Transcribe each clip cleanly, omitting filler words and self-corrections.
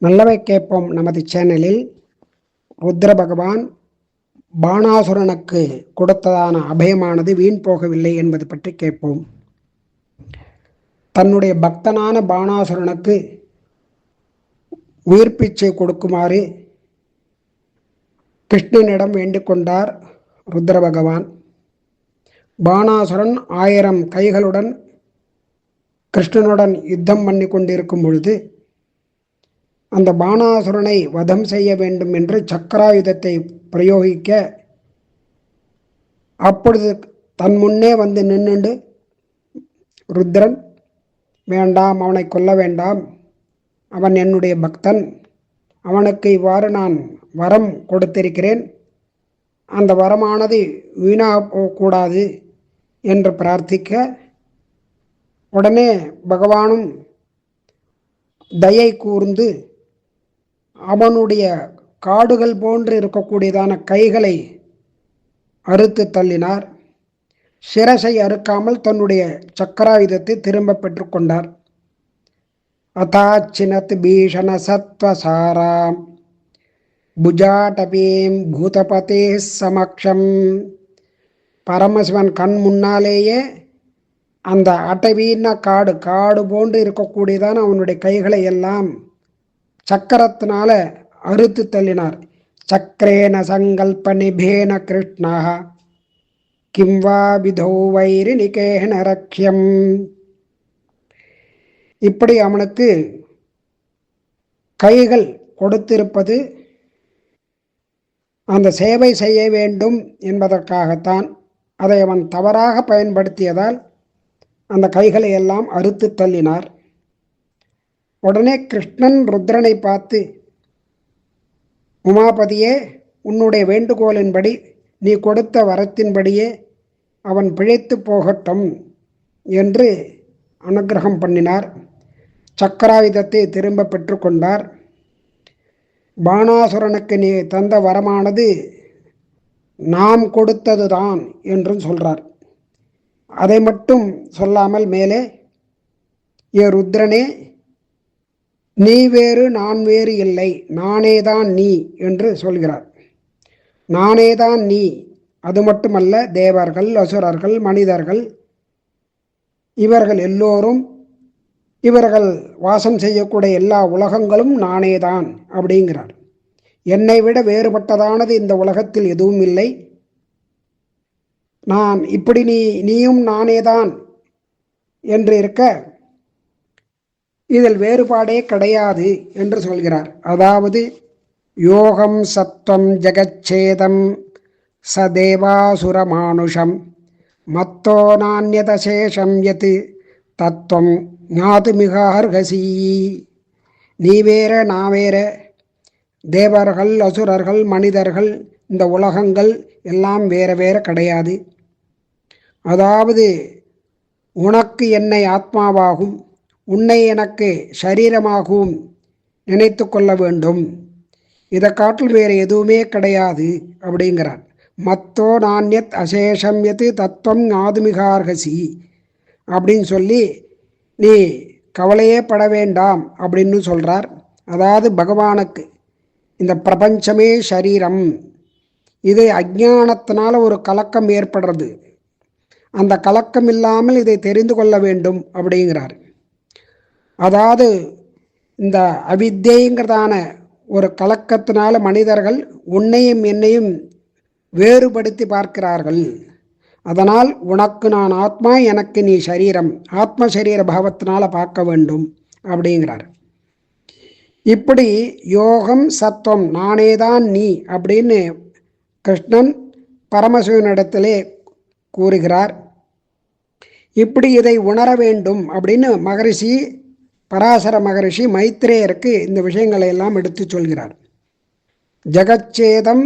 நல்லவை கேட்போம் நமது சேனலில் ருத்ர பகவான் பாணாசுரனுக்கு கொடுத்ததான அபயமானது வீண் போகவில்லை என்பது பற்றி கேட்போம். தன்னுடைய பக்தனான பாணாசுரனுக்கு உயிர் பிச்சை கொடுக்குமாறு கிருஷ்ணனிடம் வேண்டிக் கொண்டார் ருத்ர பகவான். பாணாசுரன் 1000 கைகளுடன் கிருஷ்ணனுடன் யுத்தம் பண்ணி கொண்டிருக்கும் பொழுது அந்த பாணாசுரனை வதம் செய்ய வேண்டும் என்று சக்கராயுதத்தை பிரயோகிக்க, அப்பொழுது தன் முன்னே வந்து நின்றுண்டு ருத்ரன், வேண்டாம், அவனை கொல்ல வேண்டாம், அவன் என்னுடைய பக்தன், அவனுக்கு இவ்வாறு நான் வரம் கொடுத்திருக்கிறேன், அந்த வரமானது வீணாக போகக்கூடாது என்று பிரார்த்திக்க, உடனே பகவானும் தயை கூர்ந்து அவனுடைய காடுகள் போன்று இருக்கக்கூடியதான கைகளை அறுத்து தள்ளினார். சிரசை அறுக்காமல் தன்னுடைய சக்கராயுதத்தை திரும்ப பெற்றுக்கொண்டார். அதாச்சினத் பீஷண சத்வசாராம் புஜாடபீம் பூதபதே சமக்ஷம். பரமசிவன் கண் முன்னாலேயே அந்த அட்டவீன காடு போன்று இருக்கக்கூடியதான அவனுடைய கைகளை எல்லாம் சக்கரத்தினால அறுத்து தள்ளினார். சக்கரேன சங்கல்ப நிபேன கிருஷ்ணா கிம்வா விதோ வைரி நிகேன ரக்ஷம். இப்படி அவனுக்கு கைகள் கொடுத்திருப்பது அந்த சேவை செய்ய வேண்டும் என்பதற்காகத்தான். அதை அவன் தவறாக பயன்படுத்தியதால் அந்த கைகளை எல்லாம் அறுத்து தள்ளினார். உடனே கிருஷ்ணன் ருத்ரனை பார்த்து, உமாபதியே, உன்னுடைய வேண்டுகோளின்படி, நீ கொடுத்த வரத்தின்படியே அவன் பிழைத்து போகட்டும் என்று அனுக்கிரகம் பண்ணினார். சக்கராயுதத்தை திரும்ப பெற்றுக்கொண்டார். பாணாசுரனுக்கு நீ தந்த வரமானது நாம் கொடுத்ததுதான் என்றும் சொல்றார். அதை மட்டும் சொல்லாமல் மேலே, ஏ ருத்ரனே, நீ வேறு நான் வேறு இல்லை, நானேதான் நீ என்று சொல்கிறார். நானேதான் நீ, அது மட்டுமல்ல, தேவர்கள், அசுரர்கள், மனிதர்கள், இவர்கள் எல்லோரும், இவர்கள் வாசம் செய்யக்கூடிய எல்லா உலகங்களும் நானேதான் அப்படிங்கிறார். என்னை விட வேறுபட்டதானது இந்த உலகத்தில் எதுவும் இல்லை. நான் இப்படி நீயும் நானேதான் என்று இருக்க, இதில் வேறுபாடே கிடையாது என்று சொல்கிறார். அதாவது யோகம் சத்வம் ஜெகச்சேதம் சதேவாசுர மானுஷம் மத்தோ நான்யதசேஷம் யத் தத்துவம் ஞாதுமிகார்ஹசி. நீ வேற நான் வேற, தேவர்கள், அசுரர்கள், மனிதர்கள், இந்த உலகங்கள் எல்லாம் வேற வேற கிடையாது. அதாவது உனக்கு என்னை ஆத்மாவாகும், உன்னை எனக்கு சரீரமாகவும் நினைத்து கொள்ள வேண்டும். இதை காட்டில் வேறு எதுவுமே கிடையாது அப்படிங்கிறார். மத்தோ நான்யத் அசேஷம் யத் தத்துவம் ஞாதுமிகார்ஹசி அப்படின்னு சொல்லி நீ கவலையே பட வேண்டாம் அப்படின்னு சொல்கிறார். அதாவது பகவானுக்கு இந்த பிரபஞ்சமே சரீரம், இது அஞ்ஞானத்தினால ஒரு கலக்கம் ஏற்படுறது. அந்த கலக்கம் இல்லாமல் இதை தெரிந்து கொள்ள வேண்டும் அப்படிங்கிறார். அதாவது இந்த அவித்யைங்கிறதான ஒரு கலக்கத்தினால மனிதர்கள் உன்னையும் என்னையும் வேறுபடுத்தி பார்க்கிறார்கள். அதனால் உனக்கு நான் ஆத்மா, எனக்கு நீ சரீரம், ஆத்ம சரீர பாவத்தினால பார்க்க வேண்டும் அப்படிங்கிறார். இப்படி யோகம் சத்துவம் நானேதான் நீ அப்படின்னு கிருஷ்ணன் பரமசிவனிடத்திலே கூறுகிறார். இப்படி இதை உணர வேண்டும் அப்படின்னு மகரிஷி, பராசர மகரிஷி மைத்ரேயருக்கு இந்த விஷயங்களை எல்லாம் எடுத்து சொல்கிறார். ஜெகச்சேதம்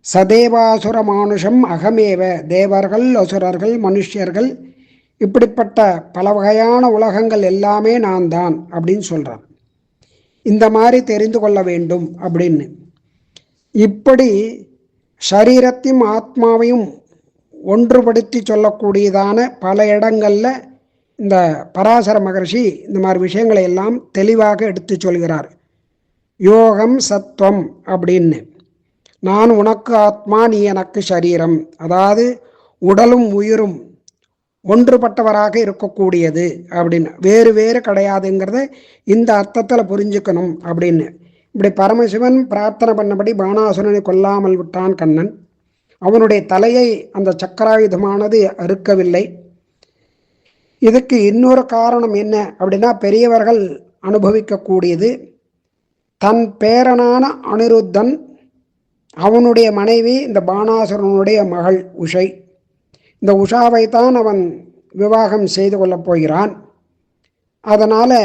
சதேவாசுர மானுஷம் அகமேவ. தேவர்கள், அசுரர்கள், மனுஷர்கள், இப்படிப்பட்ட பல வகையான உலகங்கள் எல்லாமே நான் தான் அப்படின்னு சொல்கிறார். இந்த மாதிரி தெரிந்து கொள்ள வேண்டும் அப்படின்னு. இப்படி சரீரத்தையும் ஆத்மாவையும் ஒன்றுபடுத்தி சொல்லக்கூடியதான பல இடங்களில் இந்த பராசர மகரிஷி இந்த மாதிரி விஷயங்களை எல்லாம் தெளிவாக எடுத்து சொல்கிறார். யோகம் சத்துவம் அப்படின்னு. நான் உனக்கு ஆத்மா, நீ எனக்கு சரீரம், அதாவது உடலும் உயிரும் ஒன்றுபட்டவராக இருக்கக்கூடியது அப்படின்னு, வேறு வேறு கிடையாதுங்கிறத இந்த அர்த்தத்தில் புரிஞ்சுக்கணும் அப்படின்னு. இப்படி பரமசிவன் பிரார்த்தனை பண்ணபடி பானாசுரனை கொல்லாமல் விட்டான் கண்ணன். அவனுடைய தலையை அந்த சக்கராயுதமானது அறுக்கவில்லை. இதுக்கு இன்னொரு காரணம் என்ன அப்படின்னா, பெரியவர்கள் அனுபவிக்கக்கூடியது, தன் பேரனான அனிருத்தன், அவனுடைய மனைவி இந்த பானாசுரனுடைய மகள் உஷை. இந்த உஷாவை தான் அவன் விவாகம் செய்து கொள்ளப் போகிறான். அதனால்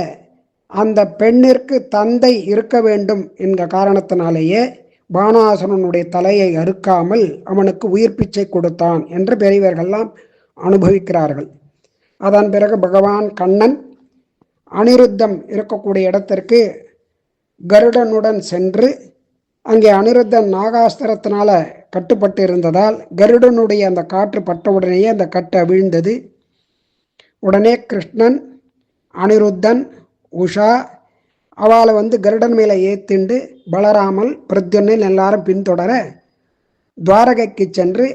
அந்த பெண்ணிற்கு தந்தை இருக்க வேண்டும் என்கிற காரணத்தினாலேயே பானாசுரனுடைய தலையை அறுக்காமல் அவனுக்கு உயிர் பிச்சை கொடுத்தான் என்று பெரியவர்கள்லாம் அனுபவிக்கிறார்கள். அதன் பிறகு பகவான் கண்ணன் அனிருத்தம் இருக்கக்கூடிய இடத்திற்கு கருடனுடன் சென்று, அங்கே அனிருத்தன் நாகாஸ்திரத்தினால கட்டுப்பட்டு இருந்ததால் கருடனுடைய அந்த காற்று பட்டவுடனேயே அந்த கட்டு அவிழ்ந்தது. உடனே கிருஷ்ணன், அனிருத்தன், உஷா அவளை கருடன் மேலே ஏத்திண்டு பலராமல் பிரத்யுன்னன் எல்லாரும் பின்தொடர துவாரகைக்கு சென்று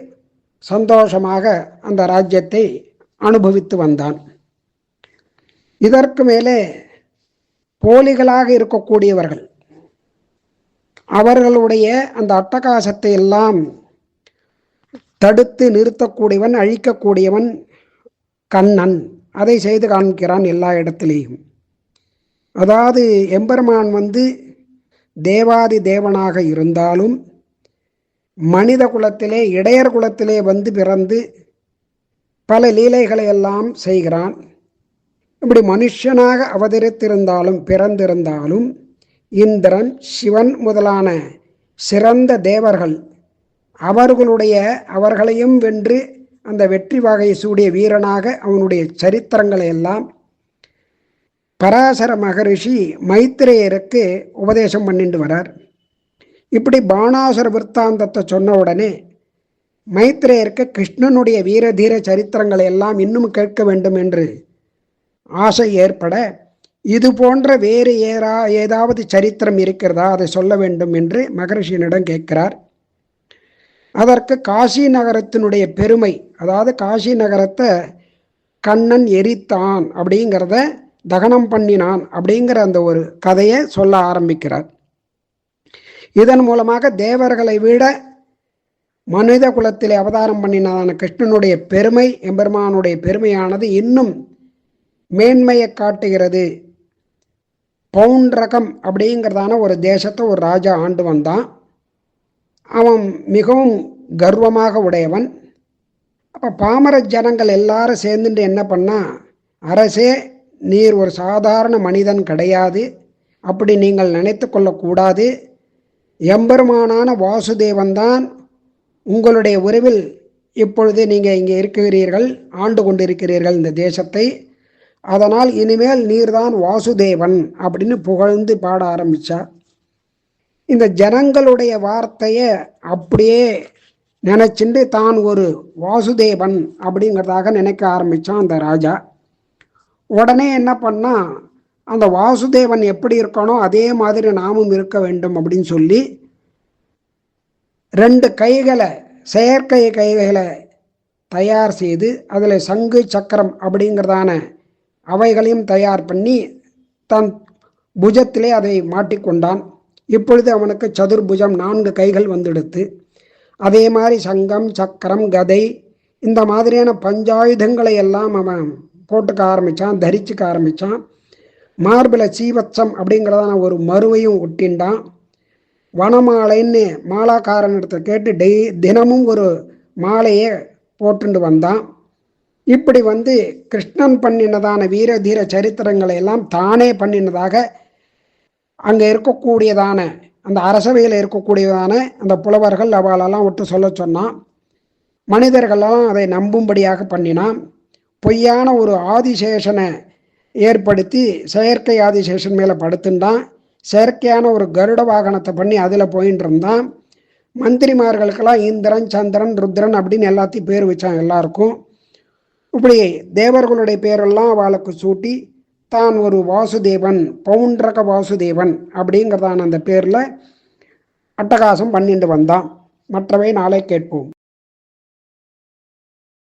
சந்தோஷமாக அந்த ராஜ்யத்தை அனுபவித்து வந்தான். இதற்கு மேலே போலிகளாக இருக்கக்கூடியவர்கள், அவர்களுடைய அந்த அட்டகாசத்தை எல்லாம் தடுத்து நிறுத்தக்கூடியவன், அழிக்கக்கூடியவன் கண்ணன். அதை செய்து காண்கிறான் எல்லா இடத்திலேயும். அதாவது எம்பெருமான் தேவாதி தேவனாக இருந்தாலும் மனித குலத்திலே, இடையர் குலத்திலே பிறந்து பல லீலைகளை எல்லாம் செய்கிறான். இப்படி மனுஷனாக அவதரித்திருந்தாலும் பிறந்திருந்தாலும் இந்திரன், சிவன் முதலான சிறந்த தேவர்கள் அவர்களையும் வென்று அந்த வெற்றி வாகை சூடிய வீரனாக அவனுடைய சரித்திரங்களை எல்லாம் பராசர மகரிஷி மைத்திரேயருக்கு உபதேசம் பண்ணிட்டு வரார். இப்படி பானாசுர விற்த்தாந்தத்தை சொன்ன உடனே மைத்திரேயருக்கு கிருஷ்ணனுடைய வீரதீர சரித்திரங்களை எல்லாம் இன்னும் கேட்க வேண்டும் என்று ஆசை ஏற்பட, இது போன்ற வேறு ஏதாவது சரித்திரம் இருக்கிறதா, அதை சொல்ல வேண்டும் என்று மகரிஷியனிடம் கேட்கிறார். அதற்கு காசி நகரத்தினுடைய பெருமை, அதாவது காசி நகரத்தை கண்ணன் எரித்தான் அப்படிங்கிறத, தகனம் பண்ணினான் அப்படிங்கிற அந்த ஒரு கதையை சொல்ல ஆரம்பிக்கிறார். இதன் மூலமாக தேவர்களை விட மனித குலத்திலே அவதாரம் பண்ணினான கிருஷ்ணனுடைய பெருமை, எம்பெருமானுடைய பெருமையானது இன்னும் மேன்மையை காட்டுகிறது. பவுண்டரகம் அப்படிங்கிறதான ஒரு தேசத்தை ஒரு ராஜா ஆண்டு வந்தான். அவன் மிகவும் கர்வமாக உடையவன். அப்போ பாமர ஜனங்கள் எல்லாரும் சேர்ந்துட்டு என்ன பண்ணா, அரசே, நீர் ஒரு சாதாரண மனிதன் கிடையாது, அப்படி நீங்கள் நினைத்து கொள்ளக்கூடாது. எம்பெருமானான வாசுதேவன் தான் உங்களுடைய உறவில் இப்பொழுது நீங்கள் இங்கே இருக்கிறீர்கள், ஆண்டு கொண்டிருக்கிறீர்கள் இந்த தேசத்தை. அதனால் இனிமேல் நீர்தான் வாசுதேவன் அப்படின்னு புகழ்ந்து பாட ஆரம்பித்தார். இந்த ஜனங்களுடைய வார்த்தையை அப்படியே நினைச்சுட்டு தான் ஒரு வாசுதேவன் அப்படிங்கிறதாக நினைக்க ஆரம்பித்தான் அந்த ராஜா. உடனே என்ன பண்ணா, அந்த வாசுதேவன் எப்படி இருக்கணும் அதே மாதிரி நாமும் இருக்க வேண்டும் அப்படின்னு சொல்லி 2 கைகளை, செயற்கை கைகளை தயார் செய்து அதில் சங்கு சக்கரம் அப்படிங்கிறதான அவைகளையும் தயார் பண்ணி தன் புஜத்திலே அதை மாட்டிக்கொண்டான். இப்பொழுது அவனுக்கு சதுர்புஜம், 4 கைகள் வந்துடுத்து. அதே மாதிரி சங்கம், சக்கரம், கதை, இந்த மாதிரியான பஞ்சாயுதங்களை எல்லாம் அவன் போட்டுக்க ஆரம்பித்தான், தரிச்சுக்க ஆரம்பித்தான். மார்பில் சீவச்சம் அப்படிங்கிறதான ஒரு மருவையும் ஒட்டின்டான். வனமாலைன்னு மாலாக்காரனிடத்தை கேட்டு தினமும் ஒரு மாலையை போட்டுண்டு வந்தான். இப்படி கிருஷ்ணன் பண்ணினதான வீர தீர சரித்திரங்களை எல்லாம் தானே பண்ணினதாக அங்கே இருக்கக்கூடியதான அந்த அரசவையில் இருக்கக்கூடியதான அந்த புலவர்கள் அவளெல்லாம் விட்டு சொல்ல சொன்னான். மனிதர்களெல்லாம் அதை நம்பும்படியாக பண்ணினான். பொய்யான ஒரு ஆதிசேஷனை ஏற்படுத்தி செயற்கை ஆதிசேஷன் மேலே படுத்துட்டான். செயற்கையான ஒரு கருட வாகனத்தை பண்ணி அதில் போயின்னு இருந்தான். மந்திரிமார்களுக்கெல்லாம் இந்திரன், சந்திரன், ருத்ரன் அப்படின்னு எல்லாத்தையும் பேர் வச்சான் எல்லாருக்கும். இப்படி தேவர்களுடைய பேரெல்லாம் அவளுக்கு சூட்டி தான் ஒரு வாசுதேவன், பவுண்டரக வாசுதேவன் அப்படிங்கிறதான அந்த பேரில் அட்டகாசம் பண்ணிட்டு வந்தான். மற்றவை நாளை கேட்போம்.